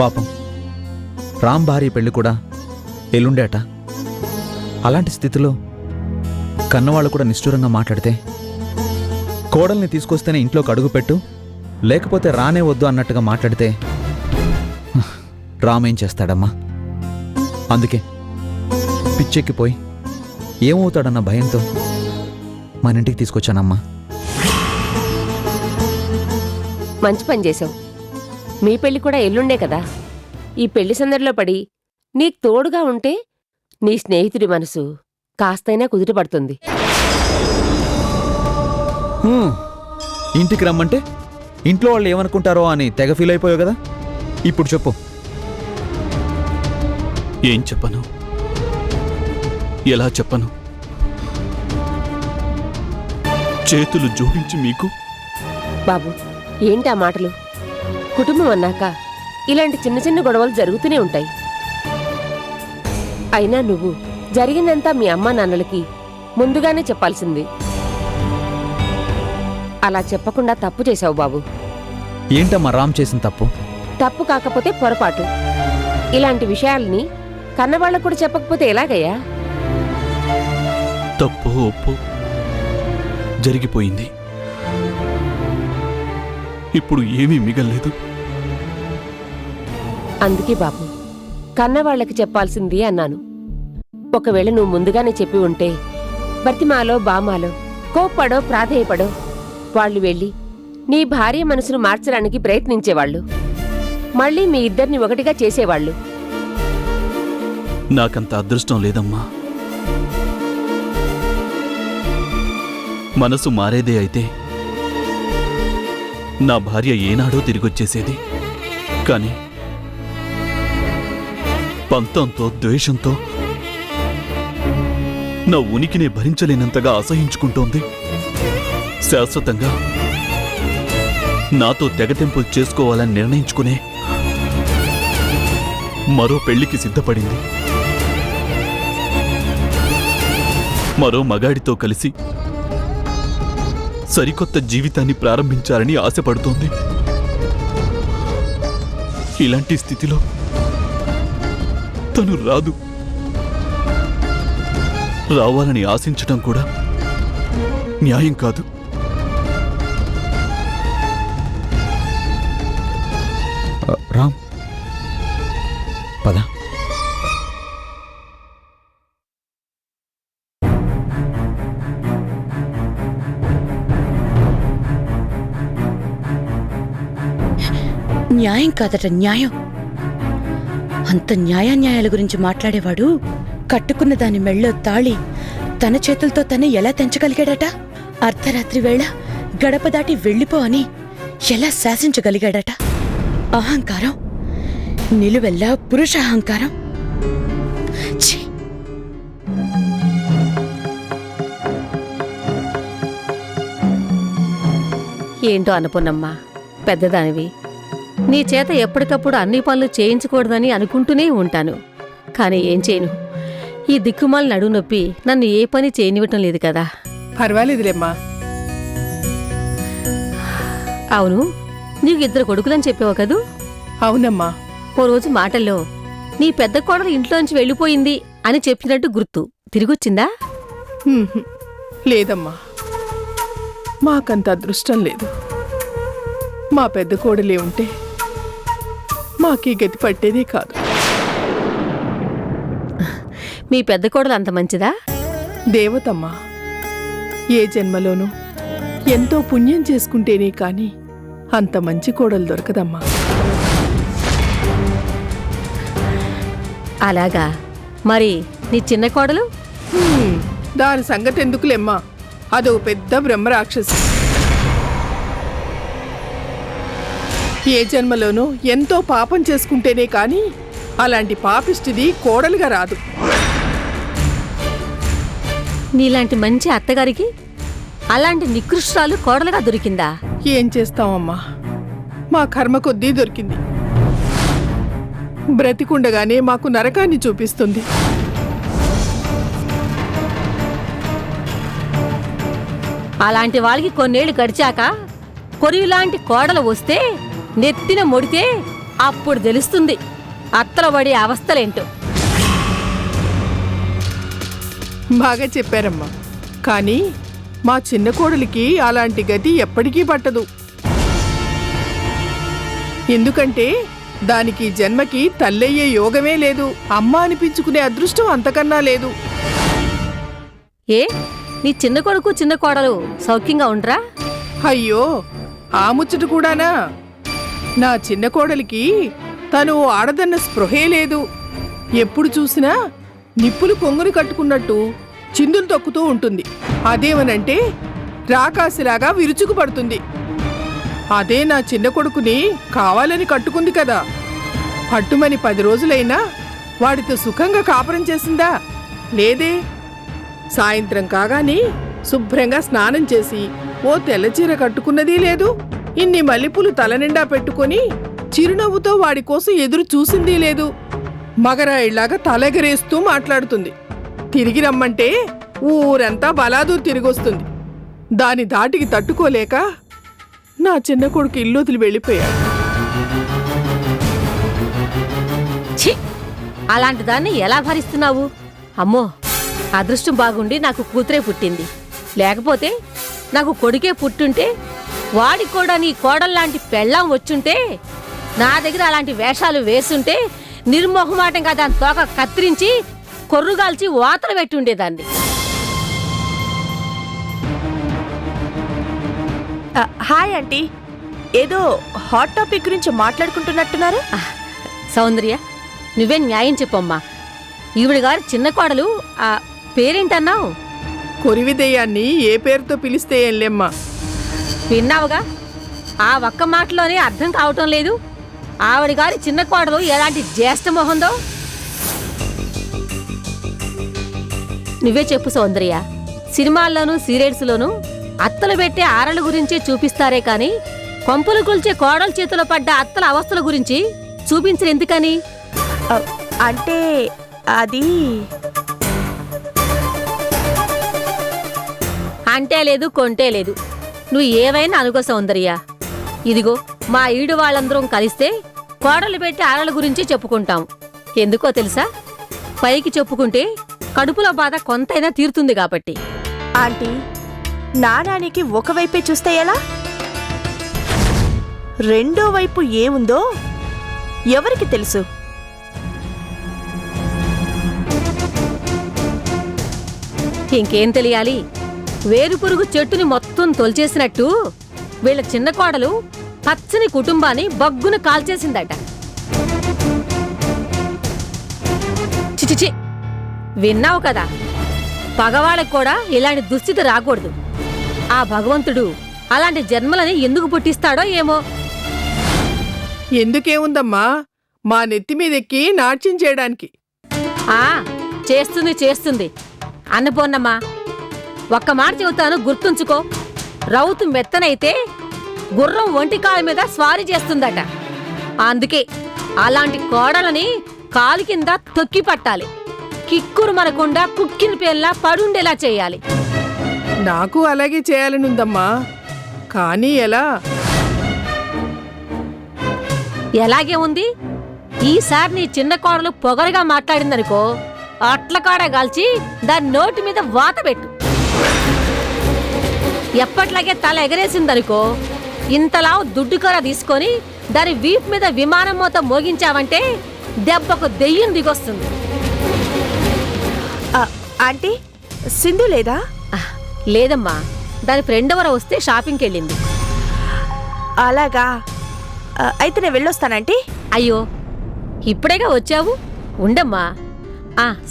పాపం రామ్ భార్య పెళ్లి కూడా ఎల్లుండేట. అలాంటి స్థితిలో కన్నవాళ్ళు కూడా నిష్ఠూరంగా మాట్లాడితే, కోడల్ని తీసుకొస్తేనే ఇంట్లోకి అడుగుపెట్టు, లేకపోతే రానే వద్దు అన్నట్టుగా మాట్లాడితే రామ్ ఏం చేస్తాడమ్మా? అందుకే పిచ్చెక్కిపోయి ఏమవుతాడన్న భయంతో మన ఇంటికి తీసుకొచ్చానమ్మా. మంచి పని చేశావు. మీ పెళ్లి కూడా ఎల్లుండే కదా. ఈ పెళ్లి సందడిలో పడి నీకు తోడుగా ఉంటే నీ స్నేహితుడి మనసు కాస్తైనా కుదుటపడుతుంది. ఇంటికి రమ్మంటే ఇంట్లో వాళ్ళు ఏమనుకుంటారో అని తెగ ఫీల్ అయిపోయావు కదా. ఇప్పుడు చెప్పు. ఏం చెప్పను, ఎలా చెప్పను? చేతులు జోడించి మీకు. బాబు, ఏంటా మాటలు? కుటుంబం అన్నాక ఇలాంటి చిన్న చిన్న గొడవలు జరుగుతూనే ఉంటాయి. అయినా నువ్వు జరిగిందంతా మీ అమ్మా నాన్నలకి ముందుగానే చెప్పాల్సింది. అలా చెప్పకుండా తప్పు చేశావు బాబు. ఏంటమ్మా రామ్ చేసిన తప్పు? తప్పు కాకపోతే పొరపాటు. ఇలాంటి విషయాల్ని కన్నవాళ్ళకు కూడా చెప్పకపోతే ఎలాగయ్యా? తప్పు ఒప్పు జరిగిపోయింది. ఇప్పుడు ఏమీ మిగల్లేదు. అందుకే బాబు కన్నవాళ్ళకి చెప్పాల్సింది అన్నాను. ఒకవేళ నువ్వు ముందుగానే చెప్పి ఉంటే బతిమాలో బామాలో కోప్పడో ప్రాధేయపడో వాళ్ళు వెళ్ళి నీ భార్య మనసును మార్చడానికి ప్రయత్నించేవాళ్ళు. మళ్ళీ మీ ఇద్దరిని ఒకటిగా చేసేవాళ్ళు. నాకంత అదృష్టం లేదమ్మా. మనసు మారేదే అయితే నా భార్య ఏనాడో తిరిగొచ్చేసేది. కాని పంతంతో ద్వేషంతో నా ఉనికినే భరించలేనంతగా అసహించుకుంటోంది. శాశ్వతంగా నాతో తెగతెంపులు చేసుకోవాలని నిర్ణయించుకునే మరో పెళ్లికి సిద్ధపడింది. మరో మగాడితో కలిసి సరికొత్త జీవితాన్ని ప్రారంభించాలని ఆశపడుతోంది. ఇలాంటి స్థితిలో తను రాదు. రావాలని ఆశించటం కూడా న్యాయం కాదు. రామ్, పద. న్యాయం కాదట న్యాయం. అంత న్యాయాన్యాయాల గురించి మాట్లాడేవాడు కట్టుకున్న దాని మెళ్ళో తాళి తన చేతులతో తనే ఎలా తెంచగలిగాడట? అర్ధరాత్రి వేళ గడప దాటి వెళ్ళిపో అని ఎలా శాసించగలిగాడట? అహంకారం, నిలువెల్లా పురుషాహంకారం. ఛీ! ఏంటో అనుకున్నమ్మా, పెద్దదానివి. నీ చేత ఎప్పటికప్పుడు అన్ని పనులు చేయించకూడదని అనుకుంటూనే ఉంటాను. కానీ ఏం చేయను, ఈ దిక్కుమాల నడువు నొప్పి నన్ను ఏ పని చేయనివ్వటం లేదు కదా. పర్వాలేదులేమ్మా. అవును, నీకు 2 కొడుకులని చెప్పావు కదూ? అవునమ్మా. ఓ రోజు మాటల్లో నీ పెద్ద కోడలు ఇంట్లోంచి వెళ్ళిపోయింది అని చెప్పినట్టు గుర్తు. తిరిగొచ్చిందా? లేదమ్మా, మాకంత అదృష్టం లేదు. మా పెద్ద కోడలే ఉంటే మాకీ గతి పట్టేదే కాదు. మీ పెద్ద కోడలు అంత మంచిదా? దేవతమ్మా. ఏ జన్మలోనూ ఎంతో పుణ్యం చేసుకుంటేనే కాని అంత మంచి కోడలు దొరకదమ్మా. అలాగా? మరి నీ చిన్న కోడలు? దాని సంగతి ఎందుకులేమ్మా, అదో పెద్ద బ్రహ్మరాక్షసి. ఏ జన్మలోనూ ఎంతో పాపం చేసుకుంటేనే కాని అలాంటి పాపిష్టిది కోడలుగా రాదు. నీలాంటి మంచి అత్తగారికి అలాంటి నికృష్టాలు కోడలుగా దొరికిందా? ఏం చేస్తామమ్మా, మా కర్మ కొద్దీ దొరికింది. బ్రతికుండగానే మాకు నరకాన్ని చూపిస్తుంది. అలాంటి వాళ్ళకి కొన్నేళ్లు గడిచాక కొరివిలాంటి కోడలు వస్తే నెత్తిన మొడితే అప్పుడు తెలుస్తుంది అత్తల పడి అవస్థలేంటో. బాగా చెప్పారమ్మా. కానీ మా చిన్న కోడలికి అలాంటి గతి ఎప్పటికీ పట్టదు. ఎందుకంటే దానికి జన్మకి తల్లయ్యే యోగమే లేదు. అమ్మ అనిపించుకునే అదృష్టం అంతకన్నా లేదు. ఏ నీ చిన్న కొడుకు చిన్న కోడలు సౌఖ్యంగా ఉండరా? అయ్యో, ఆ ముచ్చట కూడానా? నా చిన్న కోడలికి తను ఆడదన్న స్పృహే లేదు. ఎప్పుడు చూసినా నిప్పులు కొంగుని కట్టుకున్నట్టు చిందులు తొక్కుతూ ఉంటుంది. అదేమనంటే రాకాసిలాగా విరుచుకు పడుతుంది. అదే నా చిన్న కొడుకుని కావాలని కట్టుకుంది కదా. పట్టుమని 10 రోజులైనా వాడితో సుఖంగా కాపురం చేసిందా? లేదే. సాయంత్రం కాగానే శుభ్రంగా స్నానం చేసి ఓ తెల్లచీర కట్టుకున్నదీ లేదు. ఇన్ని మల్లెపూలు తలనిండా పెట్టుకొని చిరునవ్వుతో వాడి కోసం ఎదురు చూసిందీ లేదు. మగరాయిళ్లాగా తలెగరేస్తూ మాట్లాడుతుంది. తిరిగి రమ్మంటే ఊరంతా బలాదూర్ తిరిగొస్తుంది. దాని ధాటికి తట్టుకోలేక నా చిన్న కొడుకు ఇల్లు వదిలి వెళ్ళిపోయాడు. ఛీ, అలాంటి దాన్ని ఎలా భరిస్తున్నావు? అమ్మో, అదృష్టం బాగుండి నాకు కూతురే పుట్టింది. లేకపోతే నాకు కొడుకే పుట్టుంటే వాడికి కూడా నీ కోడల్లాంటి పెళ్ళాం వచ్చుంటే, నా దగ్గర అలాంటి వేషాలు వేసుంటే నిర్మోహమాటంగా దాని తోక కత్తిరించి కొర్రుగాల్చి వాతలు పెట్టి ఉండేదాన్ని. హాయ్ ఆంటీ, ఏదో హాట్ టాపిక్ గురించి మాట్లాడుకుంటున్నట్టున్నారు. సౌందర్య, నువ్వే న్యాయం చెప్పమ్మా. ఈవిడ గారు చిన్న కోడలు ఆ పేరేంటన్నావు? కొరివిదయ్యాన్ని ఏ పేరుతో పిలిస్తే ఏంలేమ్మా. విన్నావుగా, ఆ ఒక్క మాటలోనే అర్థం కావటం లేదు. ఆవిడ గారి చిన్న కోడలు ఎలాంటి జ్యేష్ఠ మొహందో. నువ్వే చెప్పు సౌందర్య. సినిమాల్లోనూ సీరియల్స్లోనూ అత్తలు పెట్టే ఆరల గురించి చూపిస్తారే కాని కొంపలు కొల్చే కోడల చేతిలో పడ్డ అత్తల అవస్థల గురించి చూపించరు ఎందుకని? అంటే అది అంటే లేదు, కొంటే లేదు. నువ్వు ఏవైనా అనుకో సౌందర్య. ఇదిగో మా ఈడు వాళ్ళందరం కలిస్తే కోడలు పెట్టి ఆరల గురించి చెప్పుకుంటాం. ఎందుకో తెలుసా? పైకి చెప్పుకుంటే కడుపులో బాధ కొంతైనా తీరుతుంది కాబట్టి. ఆంటీ, నానానికి ఒకవైపే చూస్తే ఎలా? రెండో వైపు ఏముందో ఎవరికి తెలుసు? ఇంకేం తెలియాలి? వేరుపురుగు చెట్టుని మొత్తం తొలిచేసినట్టు వీళ్ళ చిన్న కోడలు పచ్చని కుటుంబాన్ని బగ్గున కాల్చేసిందట. చిచిచి, విన్నావు కదా? పగవాళ్ళకు కూడా ఇలాంటి దుస్థితి రాకూడదు. ఆ భగవంతుడు అలాంటి జన్మలని ఎందుకు పుట్టిస్తాడో ఏమో. ఎందుకేముందమ్మా, మా నెత్తి మీదెక్కి నాట్యం చేయడానికి. చేస్తుంది అన్నపూర్ణమ్మా. ఒక్క మాట చెబుతాను, గుర్తుంచుకో. రౌతు మెత్తనైతే గుర్రం ఒంటికాల మీద స్వారీ చేస్తుందట. అందుకే అలాంటి కోడలని కాలు కింద తొక్కి పట్టాలి. కిక్కురు మనకుండా కుక్కిన పేర్లా పడుండేలా చేయాలి. నాకు అలాగే చేయాలనుందమ్మా. కానీ ఎలా? ఎలాగే ఉంది. ఈసారి నీ చిన్న కోడలు పొగరుగా మాట్లాడిందనుకో, అట్ల కాడ గాల్చి దాని నోటి మీద వాత పెట్టు. ఎప్పట్లాగే తల ఎగరేసిందనుకో, ఇంతలా దుడ్డుకర తీసుకొని దాని వీపు మీద విమానం మూత మోగించావంటే దెబ్బకు దెయ్యం దిగొస్తుంది. ఆంటీ, సింధు లేదా? లేదమ్మా, దాని ఫ్రెండ్ ఎవరో వస్తే షాపింగ్కి వెళ్ళింది. అలాగా, అయితే నేను వెళ్ళొస్తానంటీ. అయ్యో, ఇప్పుడేగా వచ్చావు, ఉండమ్మా.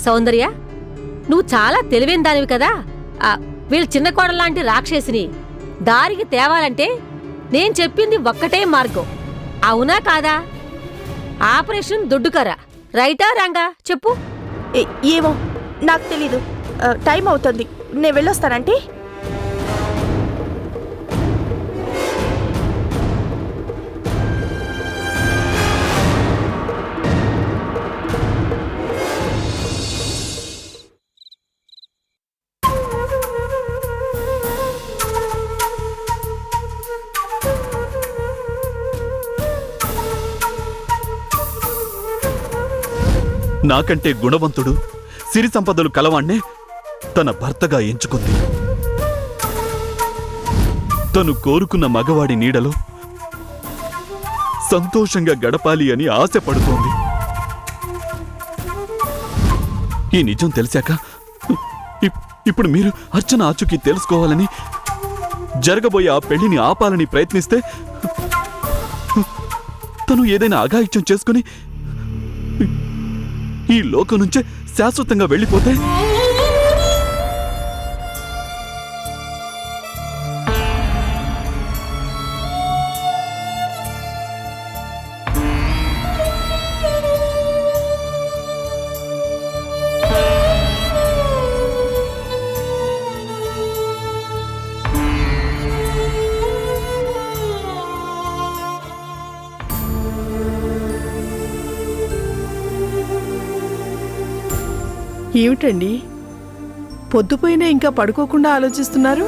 సౌందర్య, నువ్వు చాలా తెలివైన దానివి కదా. వీళ్ళ చిన్న కోడలాంటి రాక్షసిని దారికి తేవాలంటే నేను చెప్పింది ఒక్కటే మార్గం. అవునా కాదా? ఆపరేషన్ దుడ్డుకర. రైటా రాంగా చెప్పు. ఏమో, నాకు తెలీదు. టైం అవుతుంది, నేను వెళ్ళొస్తానంటీ. నాకంటే గుణవంతుడు, సిరి సంపదలు కలవాణ్ణే తన భర్తగా ఎంచుకుంది. తను కోరుకున్న మగవాడి నీడలో సంతోషంగా గడపాలి అని ఆశపడుతోంది. ఈ నిజం తెలిసాక ఇప్పుడు మీరు అర్చన ఆచూకీ తెలుసుకోవాలని, జరగబోయే ఆ పెళ్లిని ఆపాలని ప్రయత్నిస్తే తను ఏదైనా అఘాయిత్యం చేసుకుని ఈ లోకం నుంచే శాశ్వతంగా వెళ్ళిపోతే ఏమిటండి పొద్దుపోయినా ఇంకా పడుకోకుండా ఆలోచిస్తున్నారు?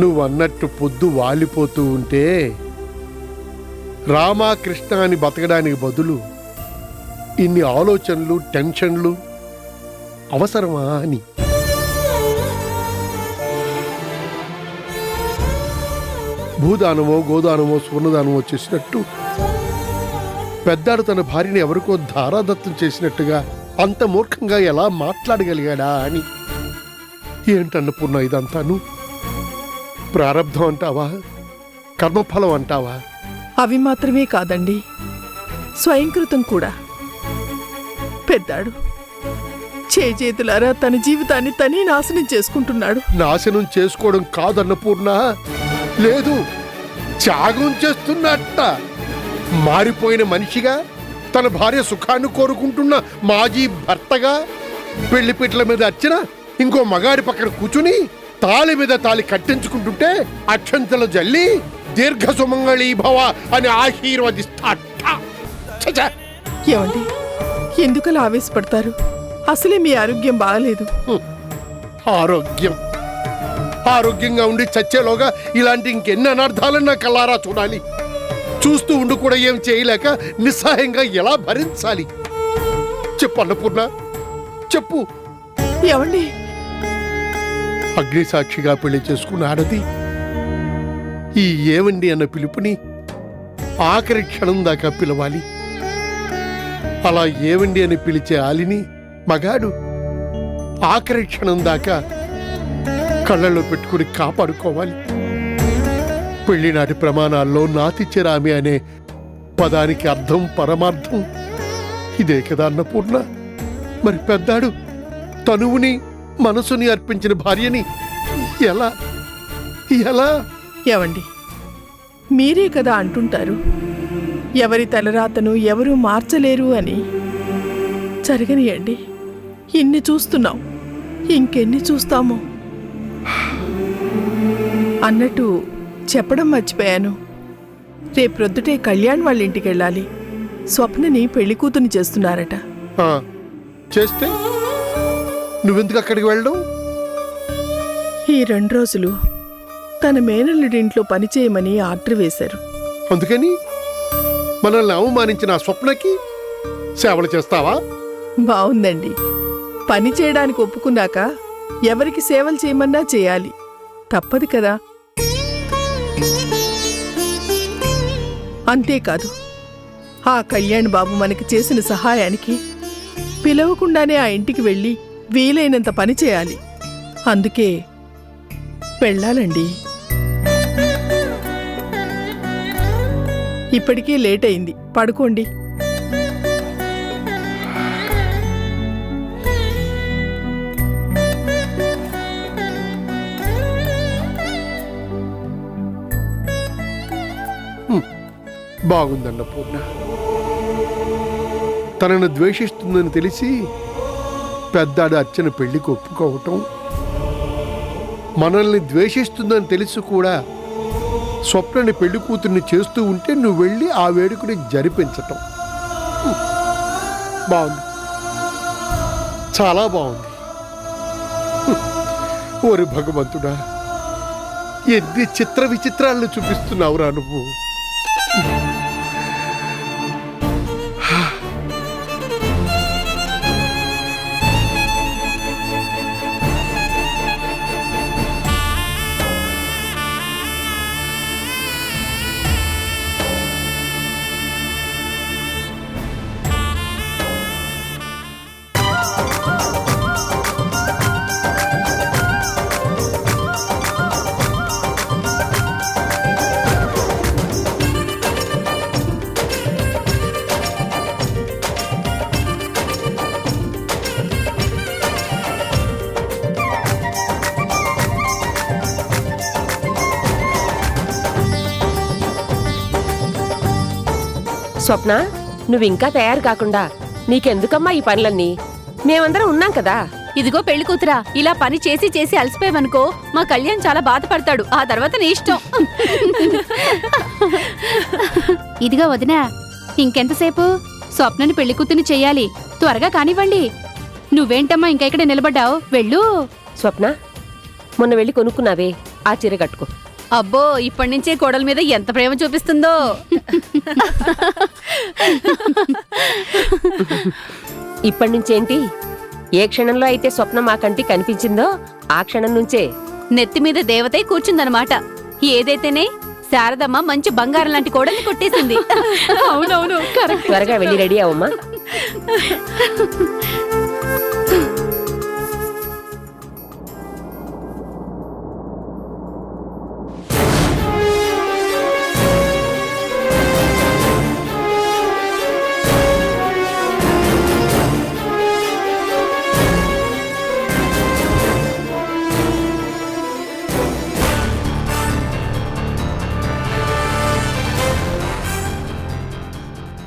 నువ్వన్నట్టు పొద్దు వాలిపోతూ ఉంటే రామకృష్ణ అని బతకడానికి బదులు ఇన్ని ఆలోచనలు, టెన్షన్లు అవసరమా అని. భూదానమో, గోదానమో, స్వర్ణదానమో చేసినట్టు పెద్దాడు తన భార్యని ఎవరికో ధారాదత్తం చేసినట్టుగా అంత మూర్ఖంగా ఎలా మాట్లాడగలిగాడా అని. ఏంటన్నపూర్ణ ఇదంతాను? ప్రారబ్ధం అంటావా, కర్మఫలం అంటావా? అవి మాత్రమే కాదండి, స్వయంకృతం కూడా. పెద్దాడు చేతులారా తన జీవితాన్ని తనే నాశనం చేసుకుంటున్నాడు. నాశనం చేసుకోవడం కాదన్నపూర్ణ, లేదు, త్యాగం చేస్తున్నట్ట. మారిపోయిన మనిషిగా, తన భార్య సుఖాన్ని కోరుకుంటున్న మాజీ భర్తగా, పెళ్లిపీటల మీద అర్చన ఇంకో మగాడి పక్కన కూర్చుని తాళి మీద తాళి కట్టించుకుంటుంటే అక్షంతలు జల్లి దీర్ఘ సుమంగళీ భవ అని ఆశీర్వదిస్తాట. ఏమండి, ఎందుకలా ఆవేశపడతారు? అసలే మీ ఆరోగ్యం బాగలేదు. ఆరోగ్యంగా ఉండి చచ్చేలోగా ఇలాంటి ఇంకెన్ని అనర్థాలను నా కల్లారా చూడాలి. చూస్తూ ఉండి కూడా ఏం చేయలేక నిస్సహాయంగా ఎలా భరించాలి? చెప్పు అన్నపూర్ణ, చెప్పు. ఏమండి, అగ్నిసాక్షిగా పెళ్లి చేసుకున్న ఆడది ఈ ఏవండి అన్న పిలుపుని ఆఖరి క్షణం దాకా పిలవాలి. అలా ఏవండి అని పిలిచే ఆలిని మగాడు ఆఖరి క్షణం దాకా కళ్ళల్లో పెట్టుకుని కాపాడుకోవాలి. పెళ్లినాటి ప్రమాణాల్లో నాతిచెరామి అనే పదానికి అర్థం, పరమార్థం ఇదే కదా అన్నపూర్ణ. మరి పెద్దాడు తనువుని, మనసుని అర్పించిన భార్యని ఎలా ఎలా ఏవండి, మీరే కదా అంటుంటారు ఎవరి తలరాతను ఎవరూ మార్చలేరు అని. జరగనియండి, ఇన్ని చూస్తున్నాం, ఇంకెన్ని చూస్తామో. అన్నట్టు చెప్పడం మర్చిపోయాను, రేపొద్దుటే కళ్యాణ్ వాళ్ళ ఇంటికి వెళ్ళాలి. స్వప్నని పెళ్లి కూతుని చేస్తున్నారట. చేస్తే నువ్వెందుకు అక్కడికి వెళ్ళడం? ఈ 2 రోజులు తన మేనల్లుడింట్లో పనిచేయమని ఆర్డర్ వేశారు. అందుకని మనల్ని అవమానించిన ఆ స్వప్నకి సేవలు చేస్తావా? బావుందండి, పని చేయడానికి ఒప్పుకున్నాక ఎవరికి సేవలు చేయమన్నా చేయాలి, తప్పదు కదా. అంతేకాదు, ఆ కళ్యాణ్ బాబు మనకి చేసిన సహాయానికి పిలవకుండానే ఆ ఇంటికి వెళ్ళి వీలైనంత పని చేయాలి. అందుకే వెళ్ళాలండి. ఇప్పటికే లేట్ అయింది, పడుకోండి. బాగుందన్న పూర్ణ. తనను ద్వేషిస్తుందని తెలిసి పెద్దాడు అర్చన పెళ్లికి ఒప్పుకోవటం, మనల్ని ద్వేషిస్తుందని తెలిసి కూడా స్వప్నని పెళ్లి కూతుర్ని చేస్తూ ఉంటే నువ్వు వెళ్ళి ఆ వేడుకని జరిపించటం బాగుంది, చాలా బాగుంది. ఓరి భగవంతుడా, ఎన్ని చిత్ర విచిత్రాలను చూపిస్తున్నావురా నువ్వు. స్వప్న, నువ్వింకా తయారు కాకుండా నీకెందుకమ్మా ఈ పనులన్నీ? మేమందరం ఉన్నాం కదా. ఇదిగో పెళ్లి కూతురా, ఇలా పని చేసి చేసి అలసిపోయావనుకో మా కళ్యాణ్ చాలా బాధపడతాడు. ఆ తర్వాత నీ ఇష్టం. ఇదిగో వదినా, ఇంకెంతసేపు? స్వప్నని పెళ్లి కూతుని చెయ్యాలి. త్వరగా కానివ్వండి. నువ్వేంటమ్మా ఇంకా ఇక్కడ నిలబడ్డావు? వెళ్ళు. స్వప్న, మొన్న వెళ్ళి కొనుక్కున్నావే ఆ చీర కట్టుకో. అబ్బో, ఇప్పటి నుంచే కోడల మీద ఎంత ప్రేమ చూపిస్తుందో. ఇప్పటి నుంచేంటి? ఏ క్షణంలో అయితే స్వప్న మా కంటికి కనిపించిందో ఆ క్షణం నుంచే. నెత్తి మీద దేవతై కూర్చుందనమాట. ఏదైతేనే శారదమ్మ మంచి బంగారం లాంటి కోడల్ని కొట్టేసింది. అవునవును, కరెక్ట్. త్వరగా వెళ్ళి రెడీ అవమ్మా.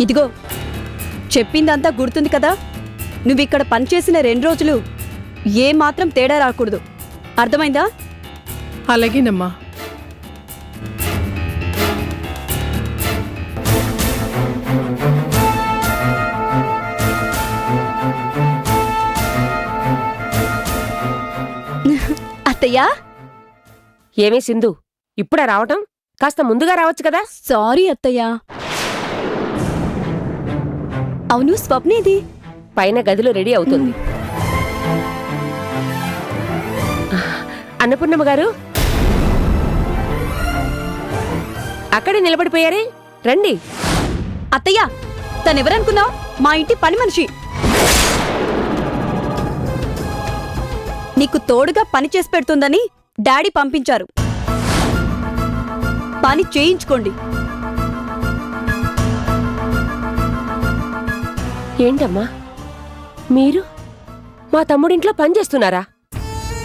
ఇదిగో, చెప్పిందంతా గుర్తుంది కదా? నువ్విక్కడ పనిచేసిన 2 రోజులు ఏ మాత్రం తేడా రాకూడదు. అర్థమైందా? అలాగేనమ్మా. అత్తయ్యా, ఏమే సింధు, ఇప్పుడా రావటం? కాస్త ముందుగా రావచ్చు కదా. సారీ అత్తయ్యా. అవును, స్వప్నేది? పైన గదిలో రెడీ అవుతుంది. అన్నపూర్ణమ్మ గారు అక్కడే నిలబడిపోయారే, రండి. అత్తయ్యా, తనెవరనుకున్నావు? మా ఇంటి పని మనిషి. నీకు తోడుగా పని చేసి పెడుతుందని డాడీ పంపించారు. పని చేయించుకోండి. ఏంటమ్మా, మీరు మా తమ్ముడింట్లో పనిచేస్తున్నారా?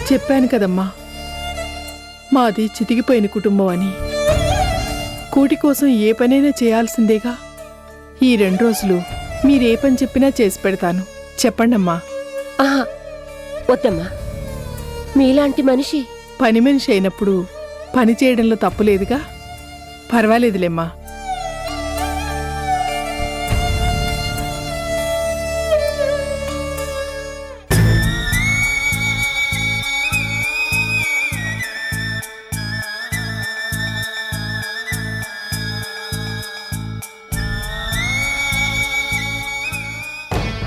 చెప్పాను కదమ్మా, మాది చితికిపోయిన కుటుంబం అని. కూటి కోసం ఏ పనైనా చేయాల్సిందేగా. ఈ 2 రోజులు మీరే పని చెప్పినా చేసి పెడతాను. చెప్పండమ్మా. ఆహా, వద్దమ్మా. మీలాంటి మనిషి పని మనిషి అయినప్పుడు పని చేయడంలో తప్పులేదుగా. పర్వాలేదులేమ్మా.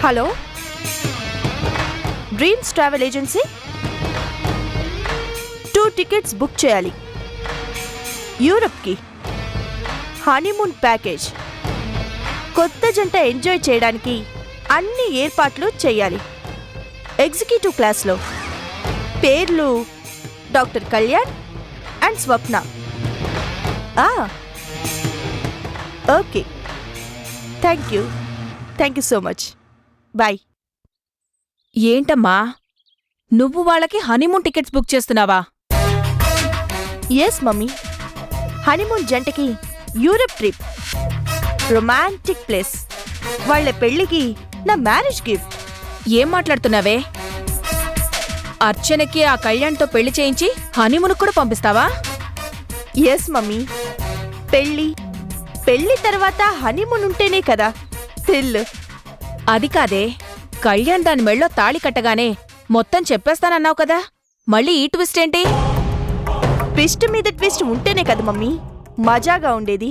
Hello, dreams travel agency. 2 tickets book చేయాలి యూరప్కి. Honeymoon package. కొత్త జంట ఎంజాయ్ చేయడానికి అన్ని ఏర్పాట్లు చేయాలి. ఎగ్జిక్యూటివ్ క్లాస్లో పేర్లు doctor Kalyan and Swapna. Okay, thank you so much. Bye. ఏంటమ్మా, నువ్వు వాళ్ళకి హనీమూన్ టికెట్స్ బుక్ చేస్తున్నావా? ఎస్ మమ్మీ, హనీమూన్ జంటకి యూరప్ ట్రిప్. Romantic place. వాళ్ళ పెళ్లికి నా మ్యారేజ్ గిఫ్ట్. ఏం మాట్లాడుతున్నావే? అర్చనకి ఆ కళ్యాణ్తో పెళ్లి చేయించి హనీమూన్ కూడా పంపిస్తావా? ఎస్ మమ్మీ, పెళ్లి తర్వాత హనీమూన్ ఉంటేనే కదా థ్రిల్. అది కాదే, కళ్యాణ్ దాని మెళ్ళో తాళి కట్టగానే మొత్తం చెప్పేస్తానన్నావు కదా, మళ్ళీ ఈ ట్విస్ట్ ఏంటి? ట్విస్ట్ మీద ట్విస్ట్ ఉంటేనే కదా మమ్మీ మజాగా ఉండేది.